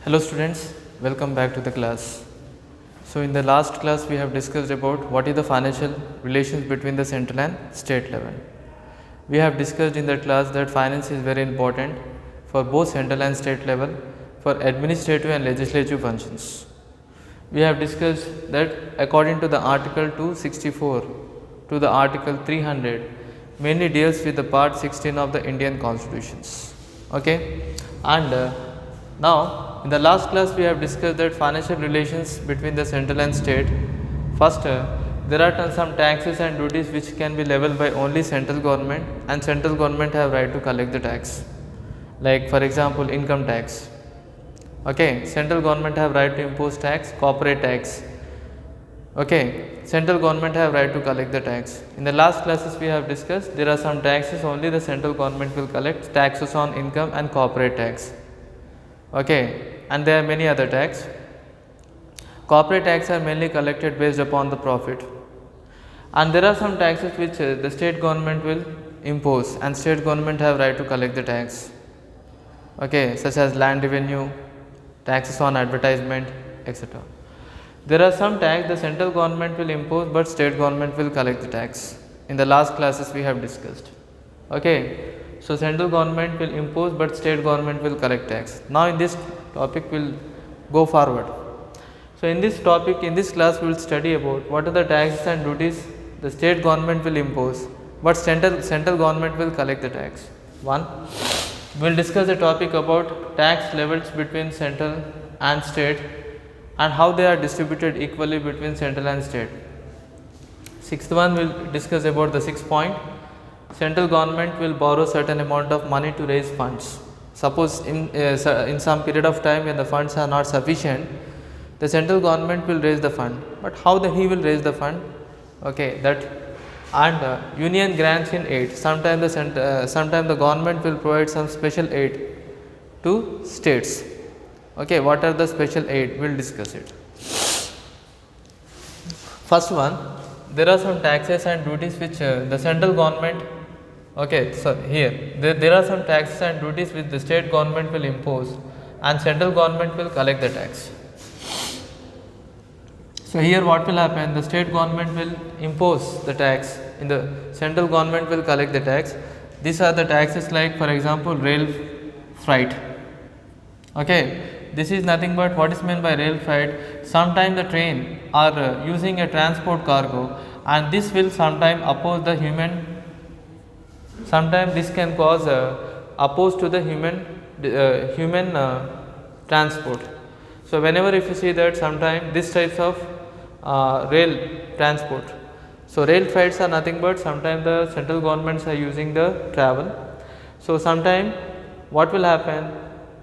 Hello students, welcome back to the class. So in the last class we have discussed about what is the financial relations between the central and state level. We have discussed in that class that finance is very important for both central and state level for administrative and legislative functions. We have discussed that according to the article 264 to the article 300 mainly deals with the part 16 of the Indian constitutions. Okay, and now in the last class we have discussed that financial relations between the central and state. First, there are some taxes and duties which can be levied by only central government, and central government have right to collect the tax. Like for example, income tax. Okay, central government have right to impose tax, corporate tax. Okay, central government have right to collect the tax. In the last classes we have discussed there are some taxes only the central government will collect, taxes on income and corporate tax. Okay, and there are many other tax. Corporate tax are mainly collected based upon the profit, and there are some taxes which the state government will impose, and state government have right to collect the tax. Okay, such as land revenue, taxes on advertisement, etc. There are some tax the central government will impose, but state government will collect the tax. In the last classes we have discussed. Okay, so central government will impose, but state government will collect tax. Now in this topic we will go forward. So in this topic, in this class we will study about what are the taxes and duties the state government will impose, but central government will collect the tax. One, we will discuss the topic about tax levels between central and state and how they are distributed equally between central and state. Sixth one, we will discuss about the 6th point. Central government will borrow certain amount of money to raise funds. Suppose in some period of time when the funds are not sufficient, the central government will raise the fund. But how he will raise the fund? Okay, that and union grants in aid. Sometimes the government will provide some special aid to states. Okay, what are the special aid? We will discuss it. First one, there are some taxes and duties which the central government. Okay, so here there are some taxes and duties which the state government will impose, and central government will collect the tax. So here what will happen? The state government will impose the tax, in the central government will collect the tax. These are the taxes like for example rail freight. Okay, this is nothing but what is meant by rail freight. Sometimes the train are using a transport cargo, and this will sometime oppose the human. Sometimes this can cause oppose to the human transport. So whenever if you see that sometime this types of rail transport. So rail freights are nothing but sometimes the central governments are using the travel. So sometime what will happen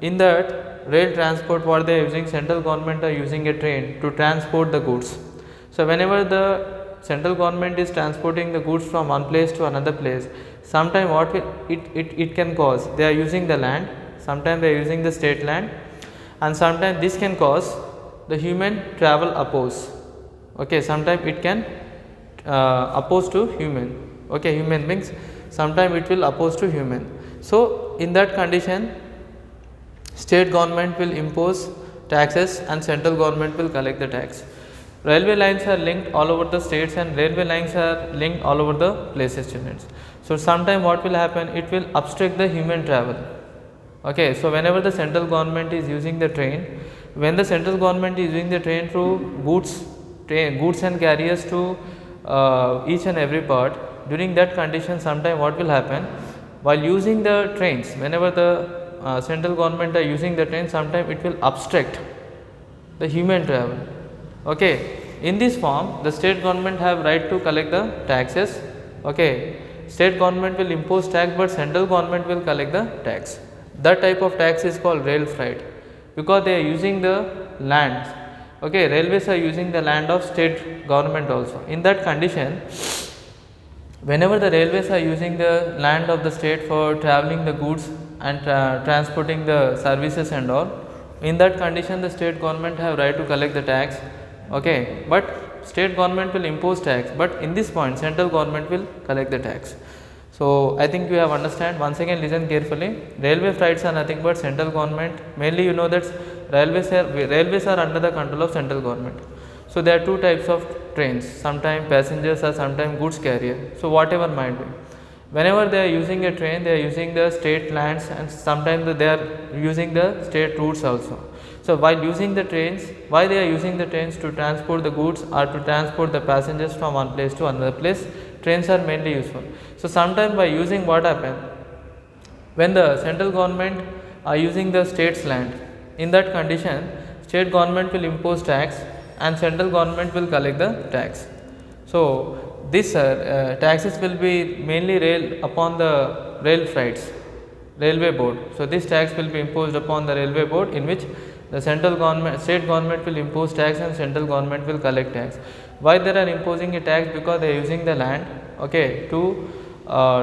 in that rail transport, what they are using, central government are using a train to transport the goods. So whenever the central government is transporting the goods from one place to another place, sometime what it can cause, they are using the land, sometimes they are using the state land, and sometimes this can cause the human travel oppose. Okay, sometimes it can oppose to human. Okay, human beings, sometimes it will oppose to human. So in that condition, state government will impose taxes and central government will collect the tax. Railway lines are linked all over the states, and railway lines are linked all over the places, students. So sometime what will happen, it will obstruct the human travel. Okay, so whenever the central government is using the train, when the central government is using the train through goods and carriers to each and every part, during that condition sometime what will happen, while using the trains, whenever the central government are using the train, sometime it will obstruct the human travel. Okay, in this form the state government have right to collect the taxes. Okay, state government will impose tax, but central government will collect the tax. That type of tax is called rail freight, because they are using the land. Okay, railways are using the land of state government also. In that condition, whenever the railways are using the land of the state for traveling the goods and transporting the services and all, in that condition the state government have right to collect the tax. Okay, but state government will impose tax, but in this point central government will collect the tax. So I think you have understand. Once again listen carefully. Railway freights are nothing but central government. Mainly you know that railways are under the control of central government. So there are two types of trains. Sometimes passengers or sometimes goods carrier. So whatever might be. Whenever they are using a train, they are using the state lands, and sometimes they are using the state routes also. So while using the trains, why they are using the trains? To transport the goods or to transport the passengers from one place to another place. Trains are mainly useful. So sometimes by using, what happen, when the central government are using the state's land, in that condition state government will impose tax and central government will collect the tax. So this taxes will be mainly upon the rail freights, railway board. So this tax will be imposed upon the railway board, in which the central government, state government will impose tax and central government will collect tax. Why they are imposing a tax? Because they are using the land, okay, to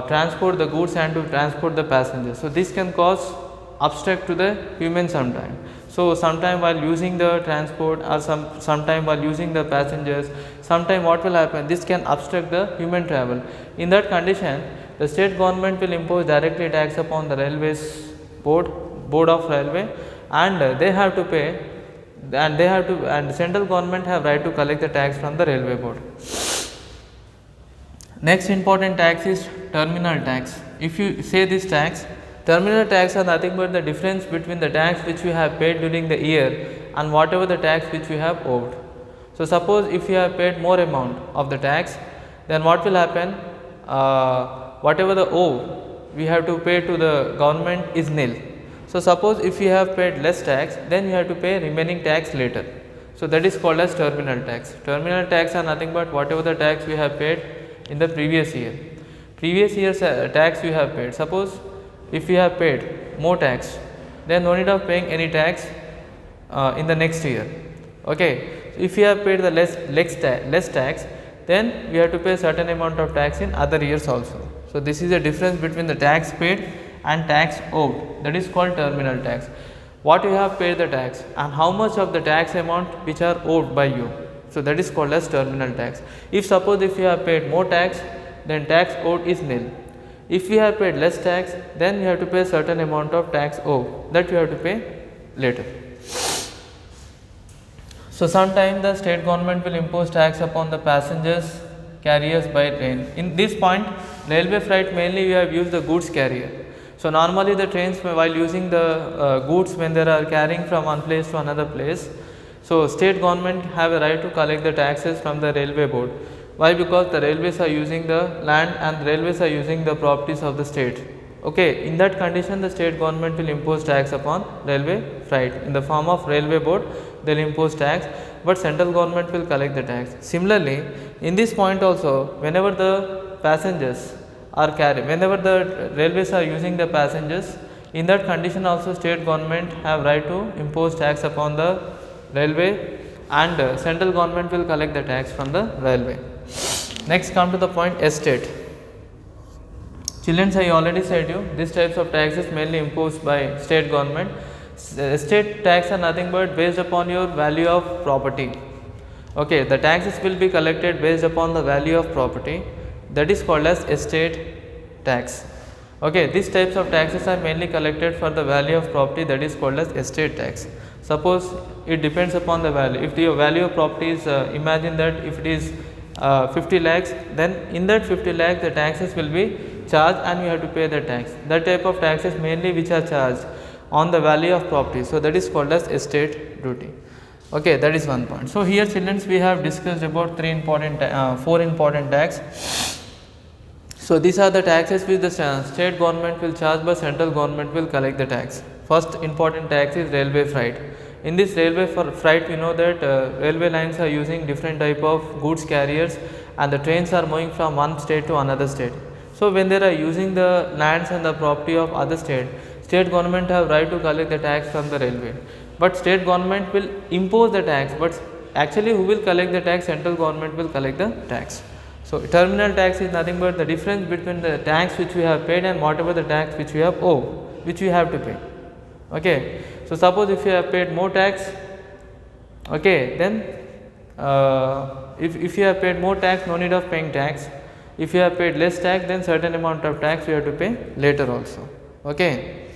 transport the goods and to transport the passengers. So this can cause obstacle to the human sometime. So sometime while using the transport, or sometime while using the passengers, sometime what will happen, this can obstruct the human travel. In that condition, the state government will impose directly tax upon the railways board of railway, and they have to pay, and the central government have right to collect the tax from the railway board. Next important tax is terminal tax. If you say this tax, terminal tax are nothing but the difference between the tax which you have paid during the year and whatever the tax which you have owed. So suppose if you have paid more amount of the tax, then what will happen, whatever the owe we have to pay to the government is nil. So suppose if you have paid less tax, then you have to pay remaining tax later. So that is called as terminal tax. Terminal tax are nothing but whatever the tax we have paid in the previous year. Previous year's tax you have paid. Suppose if you have paid more tax, then no need of paying any tax in the next year. Okay. If you have paid the less tax, then we have to pay certain amount of tax in other years also. So this is the difference between the tax paid and tax owed. That is called terminal tax. What you have paid the tax and how much of the tax amount which are owed by you. So that is called as terminal tax. If suppose if you have paid more tax, then tax owed is nil. If you have paid less tax, then you have to pay certain amount of tax owed, that you have to pay later. So sometime the state government will impose tax upon the passengers carriers by train. In this point, railway freight mainly we have used the goods carrier. So normally the trains while using the goods when they are carrying from one place to another place, so state government have a right to collect the taxes from the railway board. Why? Because the railways are using the land and railways are using the properties of the state. Okay, in that condition the state government will impose tax upon railway freight in the form of railway board. They will impose tax, but central government will collect the tax. Similarly, in this point also, whenever the passengers are carried, whenever the railways are using the passengers, in that condition also state government have right to impose tax upon the railway, and central government will collect the tax from the railway. Next come to the point estate. Children, I already said you these types of taxes mainly imposed by state government. Estate tax are nothing but based upon your value of property. Okay, the taxes will be collected based upon the value of property, that is called as estate tax. Okay, these types of taxes are mainly collected for the value of property, that is called as estate tax. Suppose it depends upon the value. If your value of property is, imagine that if it is 50 lakhs, then in that 50 lakhs the taxes will be charged and you have to pay the tax. That type of taxes mainly which are charged on the value of property. So that is called as estate duty. Okay, that is one point. So here children, we have discussed about four important tax. So these are the taxes which the state government will charge, but central government will collect the tax. First important tax is railway freight. In this railway freight, we know that railway lines are using different type of goods carriers, and the trains are moving from one state to another state. So when they are using the lands and the property of other state government have right to collect the tax from the railway. But state government will impose the tax, but actually who will collect the tax? Central government will collect the tax. So terminal tax is nothing but the difference between the tax which we have paid and whatever the tax which we have owed, which we have to pay. Okay. So suppose if you have paid more tax, okay, then if you have paid more tax, no need of paying tax. If you have paid less tax, then certain amount of tax you have to pay later also. Okay.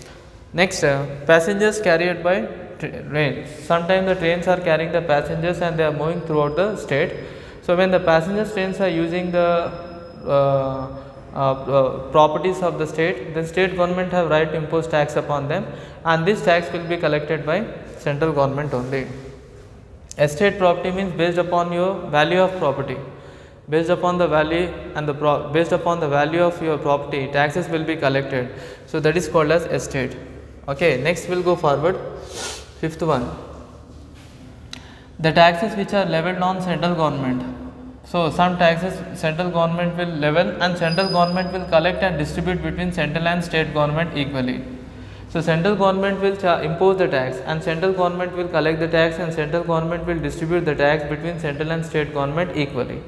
Next, passengers carried by train. Sometimes the trains are carrying the passengers and they are moving throughout the state. So when the passenger trains are using the properties of the state, then state government have right to impose tax upon them, and this tax will be collected by central government only. Estate property means based upon your value of property. Based upon the value and based upon the value of your property, taxes will be collected. So that is called as estate. Okay, next we'll go forward. Fifth one, the taxes which are levied on central government. So some taxes central government will level, and central government will collect and distribute between central and state government equally. So central government will impose the tax, and central government will collect the tax, and central government will distribute the tax between central and state government equally.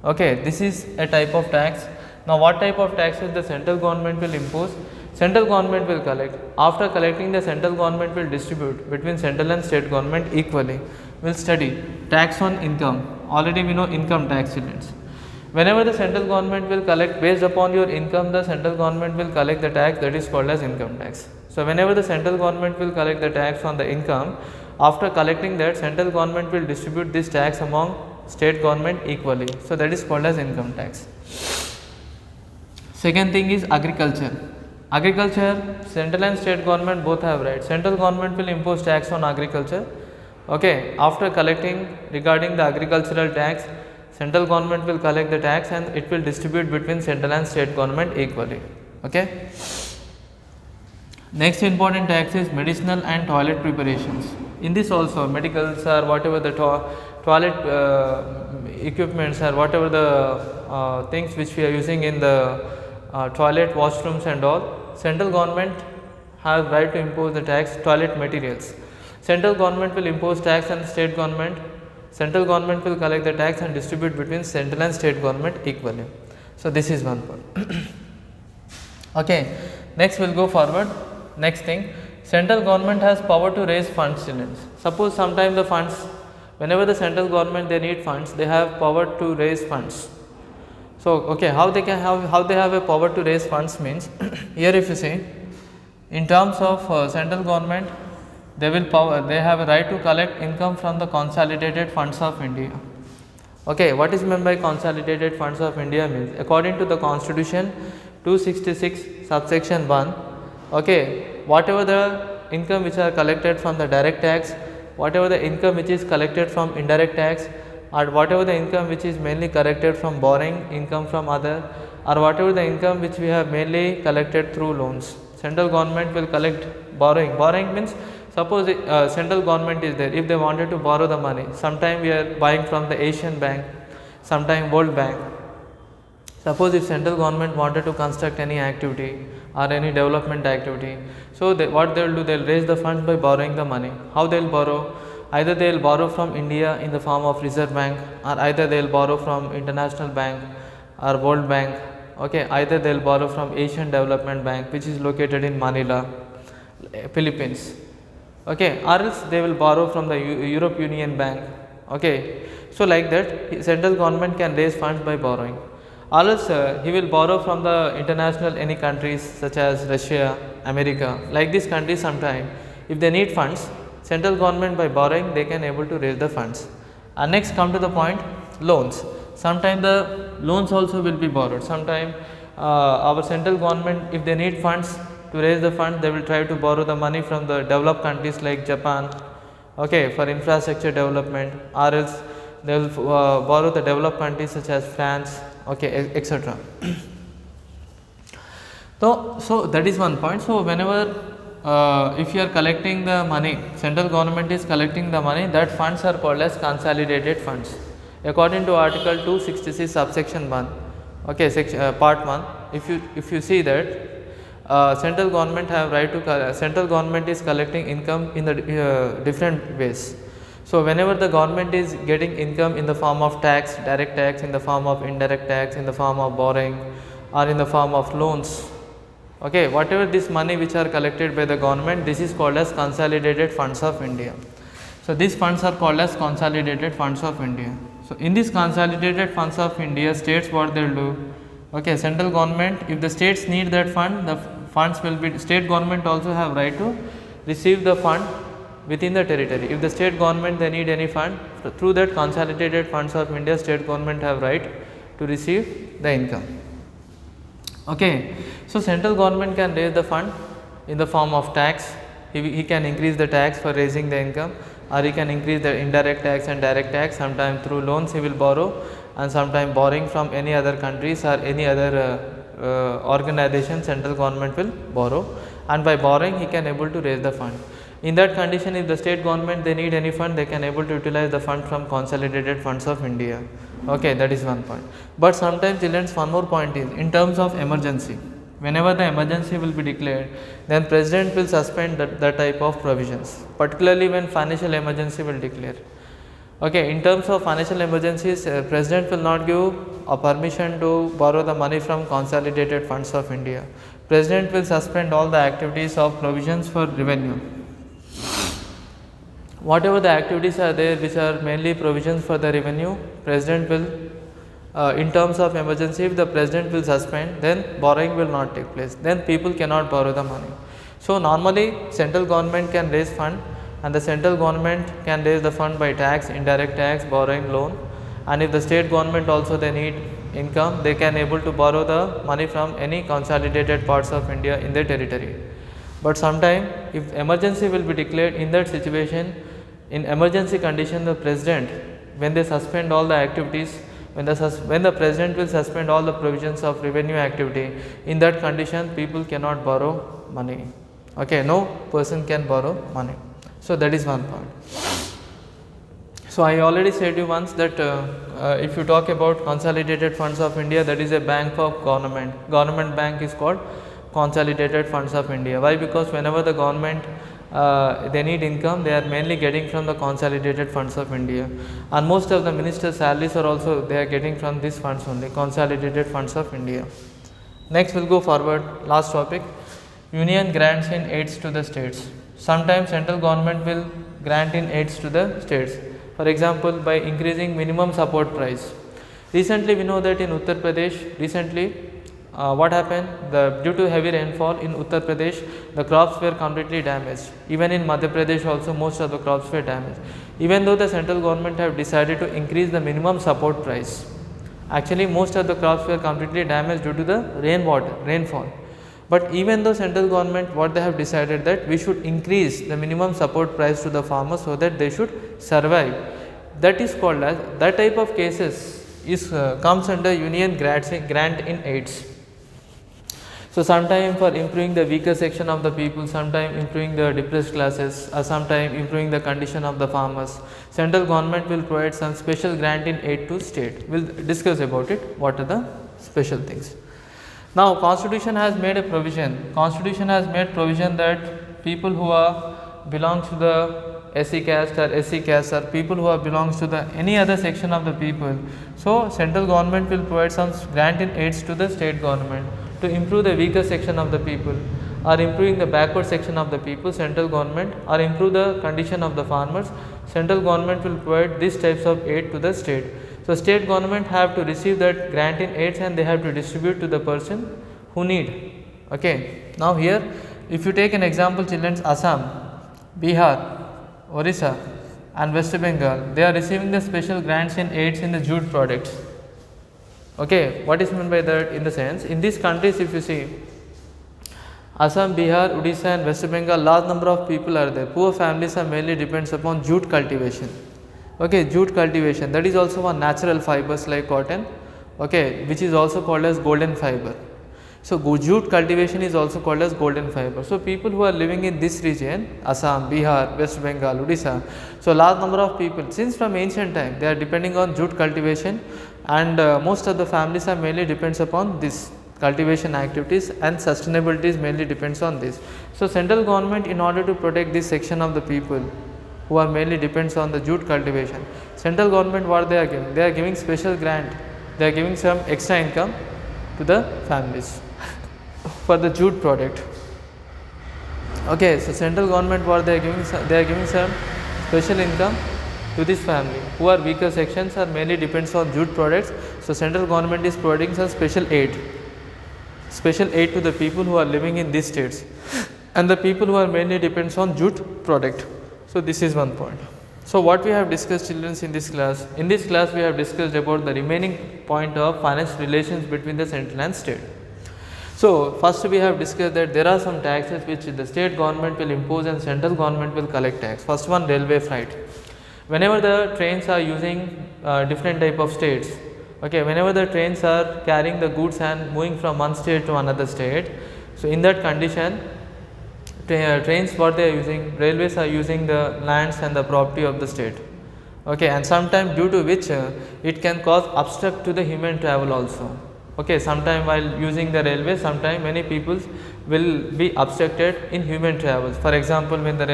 Okay, this is a type of tax. Now what type of taxes the central government will impose? Central government will collect. After collecting, the central government will distribute between central and state government equally. We'll study tax on income. Already we know income tax, students. Whenever the central government will collect based upon your income, the central government will collect the tax, that is called as income tax. So whenever the central government will collect the tax on the income, after collecting that, central government will distribute this tax among state government equally. So that is called as income tax. Second thing is agriculture. Agriculture, central and state government both have rights. Central government will impose tax on agriculture. Okay, after collecting regarding the agricultural tax, central government will collect the tax and it will distribute between central and state government equally. Okay. Next important tax is medicinal and toilet preparations. In this also, medicals or whatever the toilet equipments or whatever the things which we are using in the toilet, washrooms and all, central government has right to impose the tax. Toilet materials, central government will impose tax, and state government, central government will collect the tax and distribute between central and state government equally. So this is one part. Okay, next we'll go forward. Next thing, central government has power to raise funds. Suppose sometime the funds, whenever the central government they need funds, they have power to raise funds. So okay, how they have a power to raise funds means here if you see, in terms of central government, they have a right to collect income from the consolidated funds of India. Okay, what is meant by consolidated funds of India means, according to the Constitution 266 subsection 1, okay, whatever the income which are collected from the direct tax, whatever the income which is collected from indirect tax, or whatever the income which is mainly collected from borrowing income from other, or whatever the income which we have mainly collected through loans, central government will collect borrowing. Borrowing means, suppose central government is there, if they wanted to borrow the money, sometime we are buying from the Asian Bank, sometime World Bank. Suppose if central government wanted to construct any activity or any development activity, so what they will do, they will raise the funds by borrowing the money. How they will borrow? Either they will borrow from India in the form of Reserve Bank, or either they will borrow from International Bank or World Bank. Okay, either they will borrow from Asian Development Bank, which is located in Manila, Philippines. Okay, or else they will borrow from the Europe Union Bank. Okay, so like that, central government can raise funds by borrowing. Or else he will borrow from the international any countries such as Russia, America, like these countries. Sometime if they need funds, central government by borrowing they can able to raise the funds. And next come to the point, loans. Sometime the loans also will be borrowed. Sometime our central government, if they need funds to raise the funds, they will try to borrow the money from the developed countries like Japan, okay, for infrastructure development, or else they will borrow the developed countries such as France, okay, etc. So that is one point. So whenever if you are collecting the money, central government is collecting the money, that funds are called as consolidated funds. According to Article 266 subsection 1, okay, part 1, if you see that central government have right to central government is collecting income in the different ways. So whenever the government is getting income in the form of tax, direct tax, in the form of indirect tax, in the form of borrowing, or in the form of loans, okay, whatever this money which are collected by the government, this is called as consolidated funds of India. So these funds are called as consolidated funds of India. So in this consolidated funds of India, states what they will do, Okay, central government, if the states need that fund, the funds will be, state government also have right to receive the fund within the territory. If the state government they need any fund, through that consolidated funds of India, state government have right to receive the income. Okay, so central government can raise the fund in the form of tax. He can increase the tax for raising the income, or he can increase the indirect tax and direct tax. Sometimes through loans he will borrow, and sometimes borrowing from any other countries or any other organization, central government will borrow, and by borrowing he can able to raise the fund. In that condition, if the state government they need any fund, they can able to utilize the fund from consolidated funds of India. Okay, that is one point. But sometimes children, one more point is in terms of emergency. Whenever the emergency will be declared, then president will suspend that type of provisions, particularly when financial emergency will declare. Okay, in terms of financial emergencies, president will not give a permission to borrow the money from consolidated funds of India. President will suspend all the activities of provisions for revenue. Whatever the activities are there which are mainly provisions for the revenue, president will in terms of emergency, if the president will suspend, then borrowing will not take place, then people cannot borrow the money. So normally central government can raise fund, and the central government can raise the fund by tax, indirect tax, borrowing, loan, and if the state government also they need income, they can able to borrow the money from any consolidated parts of India in their territory. But sometime if emergency will be declared, in that situation, in emergency condition, the president, when they suspend all the activities, when the president will suspend all the provisions of revenue activity, in that condition people cannot borrow money. Okay, no person can borrow money. So that is one point. So I already said you once that if you talk about consolidated funds of India, that is a bank of government bank is called consolidated funds of India. Why? Because whenever the government they need income, they are mainly getting from the consolidated funds of India, and most of the ministers' salaries are also they are getting from these funds only, consolidated funds of India. Next we'll go forward, last topic, union grants in aids to the states. Sometimes central government will grant in aids to the states, for example by increasing minimum support price. Recently we know that in Uttar Pradesh, what happened, due to heavy rainfall in Uttar Pradesh, the crops were completely damaged. Even in Madhya Pradesh also most of the crops were damaged. Even though the central government have decided to increase the minimum support price, actually most of the crops were completely damaged due to the rainfall. But even though central government what they have decided that we should increase the minimum support price to the farmers so that they should survive, that is called as, that type of cases is comes under union grant in aids. So sometime for improving the weaker section of the people, sometime improving the depressed classes, or sometime improving the condition of the farmers, central government will provide some special grant in aid to state. We will discuss about it, what are the special things. Now constitution has made a provision, that people who are belongs to the SC caste or SC caste, or people who are belongs to the any other section of the people, so central government will provide some grant in aids to the state government to improve the weaker section of the people, or improving the backward section of the people, central government, or improve the condition of the farmers, central government will provide these types of aid to the state. So state government have to receive that grant in aids and they have to distribute to the person who need. Okay. Now here if you take an example, children, Assam, Bihar, Orissa and West Bengal, they are receiving the special grants in aids in the jute products. Okay, what is meant by that? In the sense, in these countries if you see, Assam, Bihar, Odisha and West Bengal, large number of people are there. Poor families are mainly depends upon jute cultivation. Okay, jute cultivation, that is also one natural fibers like cotton, okay, which is also called as golden fiber. So jute cultivation is also called as golden fiber. So people who are living in this region, Assam, Bihar, West Bengal, Odisha, so large number of people, since from ancient time they are depending on jute cultivation, and most of the families are mainly depends upon this cultivation activities, and sustainability mainly depends on this. So central government, in order to protect this section of the people who are mainly depends on the jute cultivation, central government what they are giving? They are giving special grant, they are giving some extra income to the families for the jute product. Okay, so central government what they are giving? They are giving some special income to this family who are weaker sections are mainly depends on jute products. So central government is providing some special aid to the people who are living in these states and the people who are mainly depends on jute product. So this is one point. So what we have discussed, children, in this class? In this class we have discussed about the remaining point of financial relations between the central and state. So first we have discussed that there are some taxes which the state government will impose and central government will collect tax. First one, railway freight. Whenever the trains are using different type of states, okay, whenever the trains are carrying the goods and moving from one state to another state, so in that condition trains, what they are using, railways are using the lands and the property of the state, okay, and sometimes due to which it can cause obstruct to the human travel also, okay. Sometime while using the railway, sometime many people will be obstructed in human travels. For example, when the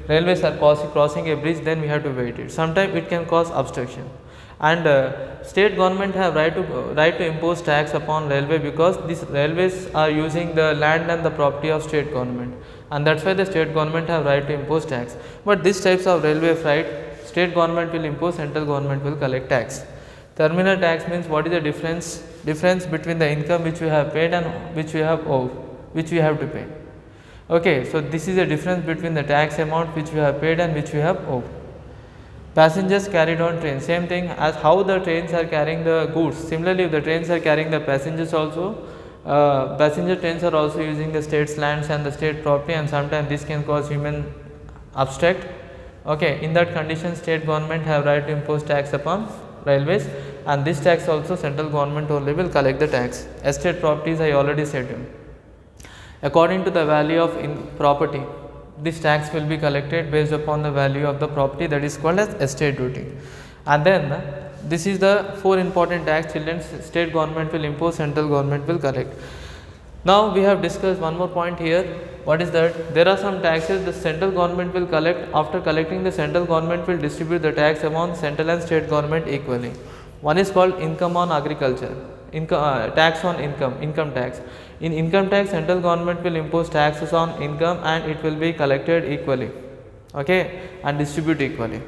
railways are crossing a bridge, then we have to wait it. Sometimes it can cause obstruction, and state government have right to impose tax upon railway, because these railways are using the land and the property of state government, and that's why the state government have right to impose tax. But these types of railway freight, state government will impose, central government will collect tax. Terminal tax means what is the difference between the income which we have paid and which we have to pay. Okay, so this is the difference between the tax amount which we have paid and which we have owed. Passengers carried on trains, same thing as how the trains are carrying the goods. Similarly, if the trains are carrying the passengers also, passenger trains are also using the state's lands and the state property, and sometimes this can cause human obstruct. Okay, in that condition, state government have right to impose tax upon railways, and this tax also central government only will collect the tax. Estate properties I already said you. According to the value of property, this tax will be collected based upon the value of the property, that is called as estate duty. And then this is the 4 important tax, children, state government will impose, central government will collect. Now we have discussed one more point here. What is that? There are some taxes the central government will collect. After collecting, the central government will distribute the tax among central and state government equally. One is called income on agriculture, tax on income tax. In income tax, central government will impose taxes on income and it will be collected equally, okay, and distribute equally.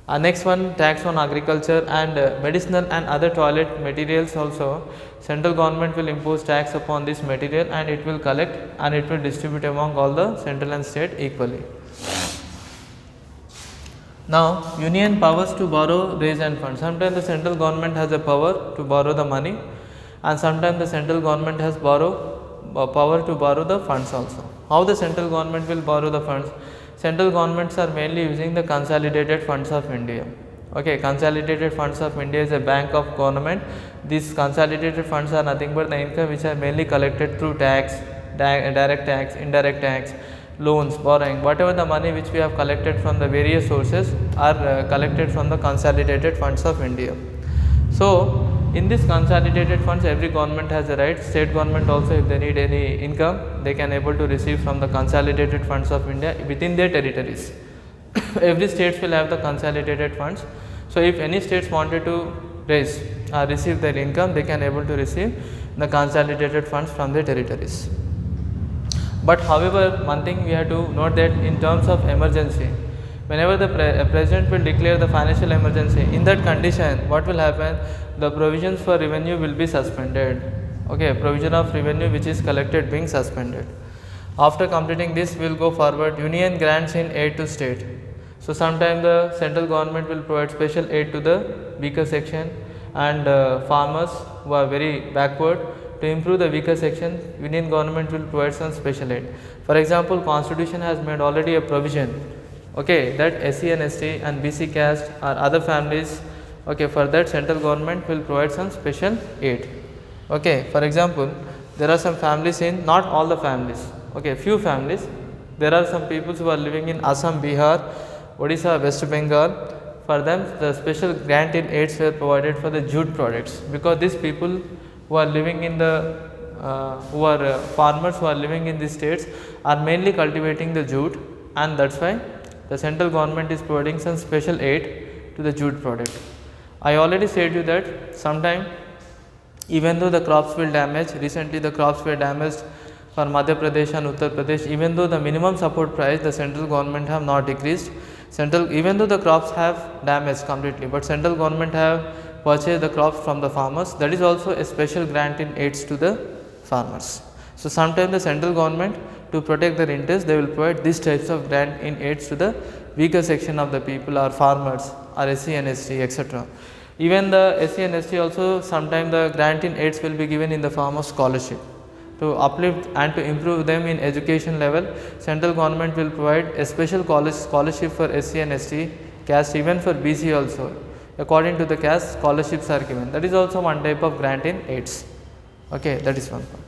Next one, tax on agriculture and medicinal and other toilet materials also. Central government will impose tax upon this material and it will collect and it will distribute among all the central and state equally. Now, union powers to borrow, raise and fund. Sometimes the central government has a power to borrow the money, and sometimes the central government has power to borrow the funds also. How the central government will borrow the funds? Central governments are mainly using the consolidated funds of India. Okay, consolidated funds of India is a bank of government. These consolidated funds are nothing but the income which are mainly collected through tax, direct tax, indirect tax, loans, borrowing, whatever the money which we have collected from the various sources are collected from the consolidated funds of India. So in this consolidated funds, every government has a right. State government also, if they need any income, they can able to receive from the consolidated funds of India within their territories. Every states will have the consolidated funds. So if any states wanted to raise or receive their income, they can able to receive the consolidated funds from their territories. But however, one thing we have to note that in terms of emergency, whenever the president will declare the financial emergency, in that condition, what will happen? The provisions for revenue will be suspended. Okay, provision of revenue which is collected being suspended. After completing this, we will go forward. Union grants in aid to state. So sometimes the central government will provide special aid to the weaker section and farmers who are very backward. To improve the weaker section, Union government will provide some special aid. For example, Constitution has made already a provision, okay, that SC and ST and BC caste or other families, okay, for that central government will provide some special aid. Okay, for example, there are some families in, not all the families, okay, few families. There are some people who are living in Assam, Bihar, Odisha, West Bengal. For them, the special grant in aids were provided for the jute products, because these people who are living in the farmers who are living in these states are mainly cultivating the jute, and that's why the central government is providing some special aid to the jute product. I already said you that sometime, even though the crops will damage, recently the crops were damaged for Madhya Pradesh and Uttar Pradesh, even though the minimum support price the central government have not decreased, Central, even though the crops have damaged completely, but central government have purchased the crops from the farmers. That is also a special grant in aids to the farmers. So sometimes the central government, to protect their interests, they will provide these types of grant in aids to the weaker section of the people or farmers or SC and ST, etc. Even the SC and ST also, sometimes the grant in aids will be given in the form of scholarship. To uplift and to improve them in education level, central government will provide a special scholarship for SC and ST caste, even for BC also. According to the caste, scholarships are given. That is also one type of grant in aids. Okay, that is one point.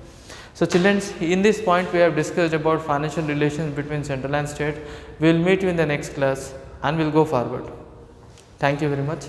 So children, in this point we have discussed about financial relations between central and state. We will meet you in the next class and we will go forward. Thank you very much.